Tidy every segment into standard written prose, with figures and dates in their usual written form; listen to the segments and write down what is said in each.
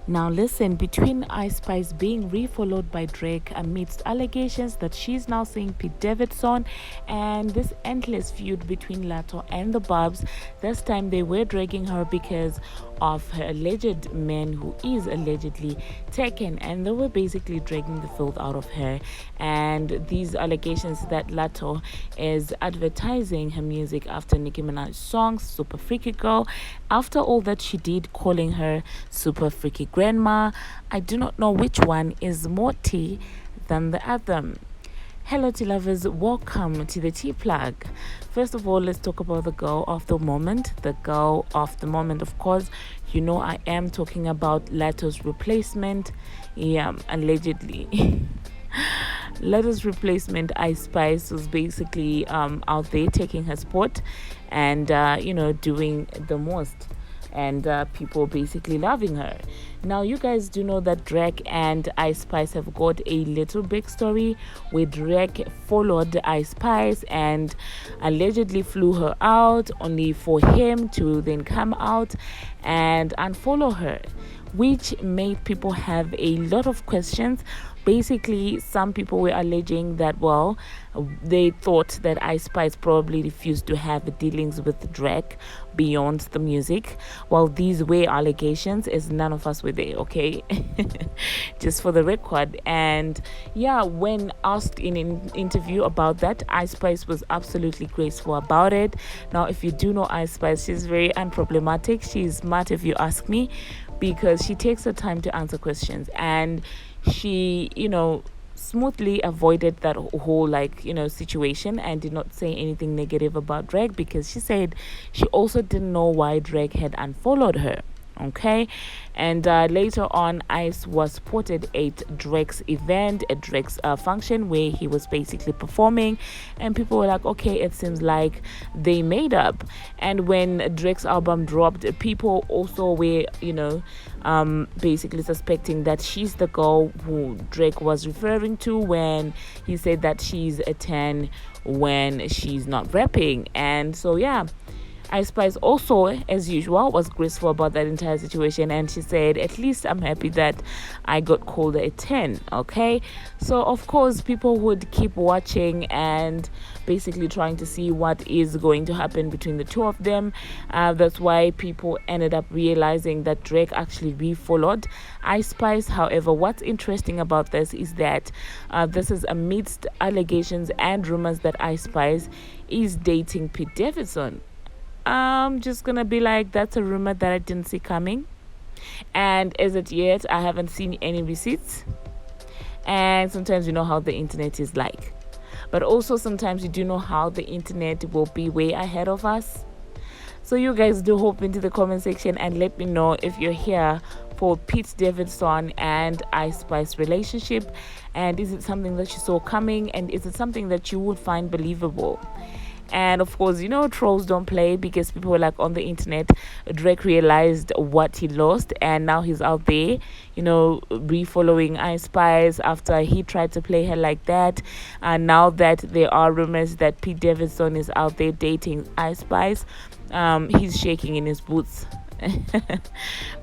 Now listen, between Ice Spice being refollowed by Drake amidst allegations that she's now seeing Pete Davidson and this endless feud between Latto and the Barbz, this time they were dragging her because of her alleged man who is allegedly taken, and they were basically dragging the filth out of her. And these allegations that Latto is advertising her music after Nicki Minaj's song Super Freaky Girl, after all that she did, calling her Super Freaky Grandma. I do not know which one is more tea than the other. Hello, tea lovers. Welcome to the tea plug. First of all, let's talk about the girl of the moment. The girl of the moment, of course, you know I am talking about Latto's replacement. Yeah, allegedly. Latto's replacement, Ice Spice, was basically out there taking her spot and, doing the most. And people basically loving her. Now, you guys do know that Drake and Ice Spice have got a little big story where Drake followed Ice Spice and allegedly flew her out, only for him to then come out and unfollow her, which made people have a lot of questions. Basically, some people were alleging that, well, they thought that Ice Spice probably refused to have dealings with Drake beyond the music. Well, these were allegations, as none of us were there, okay? Just for the record. And yeah, when asked in an interview about that, Ice Spice was absolutely graceful about it. Now, if you do know Ice Spice, she's very unproblematic. She's smart, if you ask me, because she takes her time to answer questions, and she smoothly avoided that whole situation and did not say anything negative about Drake, because she said she also didn't know why Drake had unfollowed her. Okay, and later on, Ice was spotted at Drake's event, at Drake's function, where he was basically performing, and people were like, okay, it seems like they made up. And when Drake's album dropped, people also were basically suspecting that she's the girl who Drake was referring to when he said that she's a 10 when she's not rapping. And so yeah, Ice Spice also, as usual, was graceful about that entire situation, and she said, at least I'm happy that I got called a 10, okay? So, of course, people would keep watching and basically trying to see what is going to happen between the two of them. That's why people ended up realizing that Drake actually refollowed Ice Spice. However, what's interesting about this is that this is amidst allegations and rumors that Ice Spice is dating Pete Davidson. I'm just gonna be like, that's a rumor that I didn't see coming, and as of yet I haven't seen any receipts. And sometimes you know how the internet is like, but also sometimes you do know how the internet will be way ahead of us. So you guys do hop into the comment section and let me know if you're here for Pete Davidson and Ice Spice relationship, and is it something that you saw coming, and is it something that you would find believable? And of course, trolls don't play, because people were like, on the internet, Drake realized what he lost, and now he's out there, refollowing Ice Spice after he tried to play her like that. And now that there are rumors that Pete Davidson is out there dating Ice Spice, he's shaking in his boots.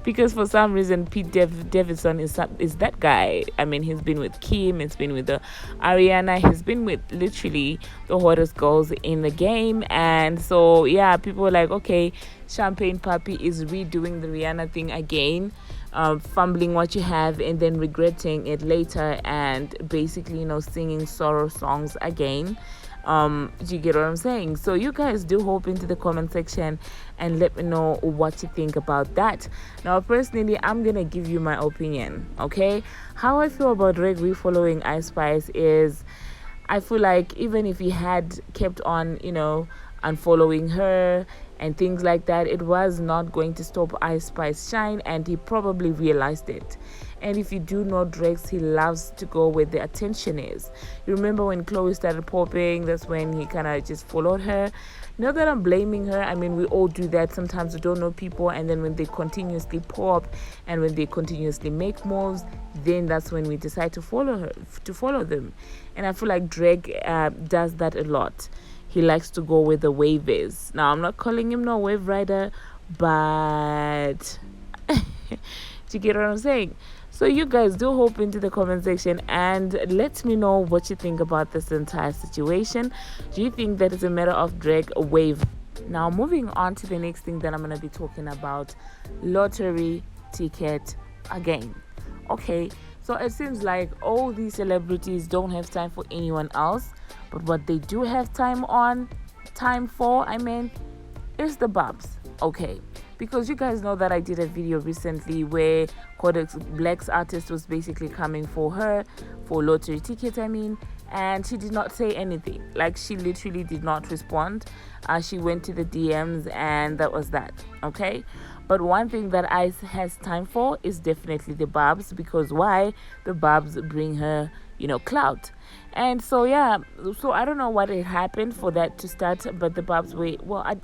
Because for some reason Pete Davidson is that guy. I mean, he's been with Kim, he's been with Ariana, he's been with literally the hottest girls in the game. And so yeah, people were like, okay, Champagne Papi is redoing the Rihanna thing again, fumbling what you have and then regretting it later, and basically singing sorrow songs again. Do you get what I'm saying? So you guys do hop into the comment section and let me know what you think about that. Now, personally, I'm gonna give you my opinion, okay? How I feel about Drake refollowing Ice Spice is, I feel like even if he had kept on unfollowing her and things like that, it was not going to stop Ice Spice shine, and he probably realized it. And if you do know Drake, he loves to go where the attention is. You remember when Chloe started popping, that's when he kind of just followed her. Not that I'm blaming her. I mean, we all do that. Sometimes we don't know people, and then when they continuously pop and when they continuously make moves, then that's when we decide to follow them. And I feel like Drake does that a lot. He likes to go where the wave is. Now, I'm not calling him no wave rider, but Do you get what I'm saying? So you guys do hop into the comment section and let me know what you think about this entire situation. Do you think that it's a matter of Drake wave? Now moving on to the next thing that I'm going to be talking about, lottery ticket again. Okay, so it seems like all these celebrities don't have time for anyone else, but what they do have time for, is the Barbz. Okay, because you guys know that I did a video recently where Codex Black's artist was basically coming for her for lottery ticket, and she did not say anything. Like, she literally did not respond. She went to the DMs and that was that. Okay, but one thing that Ice has time for is definitely the Barbz, because why? The Barbz bring her, clout. And so I don't know what had happened for that to start, but the Barbz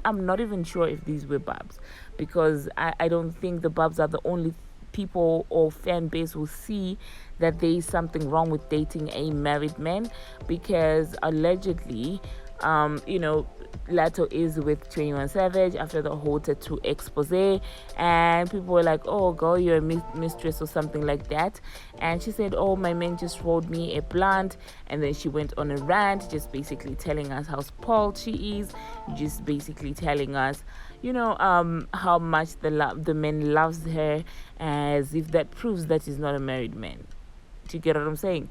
I'm not even sure if these were Barbz, because I don't think the Barbz are the only people or fan base will see that there is something wrong with dating a married man, because allegedly Latto is with 21 Savage after the whole tattoo expose, and people were like, oh girl, you're a mistress or something like that. And she said, oh, my man just rolled me a blunt, and then she went on a rant, just basically telling us how spoiled she is, just basically telling us how much the man loves her, as if that proves that he's not a married man. Do you get what I'm saying?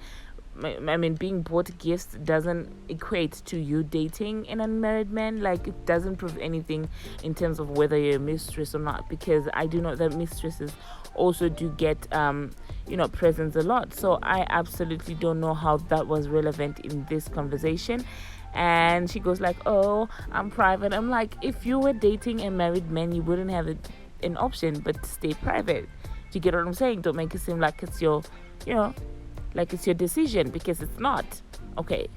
Being bought gifts doesn't equate to you dating an unmarried man. Like, it doesn't prove anything in terms of whether you're a mistress or not, because I do know that mistresses also do get presents a lot. So I absolutely don't know how that was relevant in this conversation. And she goes like, oh, I'm private. I'm like, if you were dating a married man, you wouldn't have an option but to stay private. Do you get what I'm saying? Don't make it seem like it's your like it's your decision, because it's not. Okay.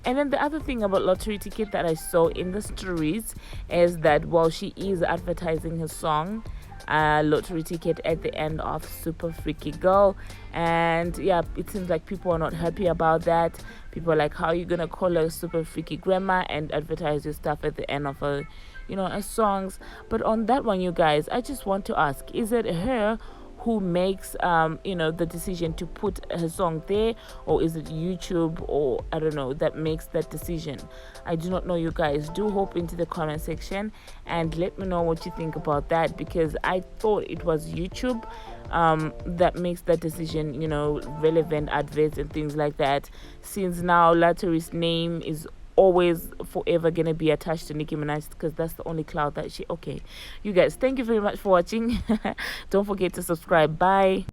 And then the other thing about lottery ticket that I saw in the stories is that while she is advertising her song, lottery ticket at the end of Super Freaky Girl, and it seems like people are not happy about that. People are like, how are you gonna call her Super Freaky Grandma and advertise your stuff at the end of her songs? But on that one, you guys, I just want to ask, is it her who makes the decision to put her song there, or is it YouTube, or I don't know, that makes that decision? I do not know, you guys. Do hop into the comment section and let me know what you think about that, because I thought it was YouTube that makes that decision, relevant adverts and things like that, since now Latto's name is always forever gonna be attached to Nicki Minaj, because that's the only cloud that you guys, thank you very much for watching. Don't forget to subscribe. Bye.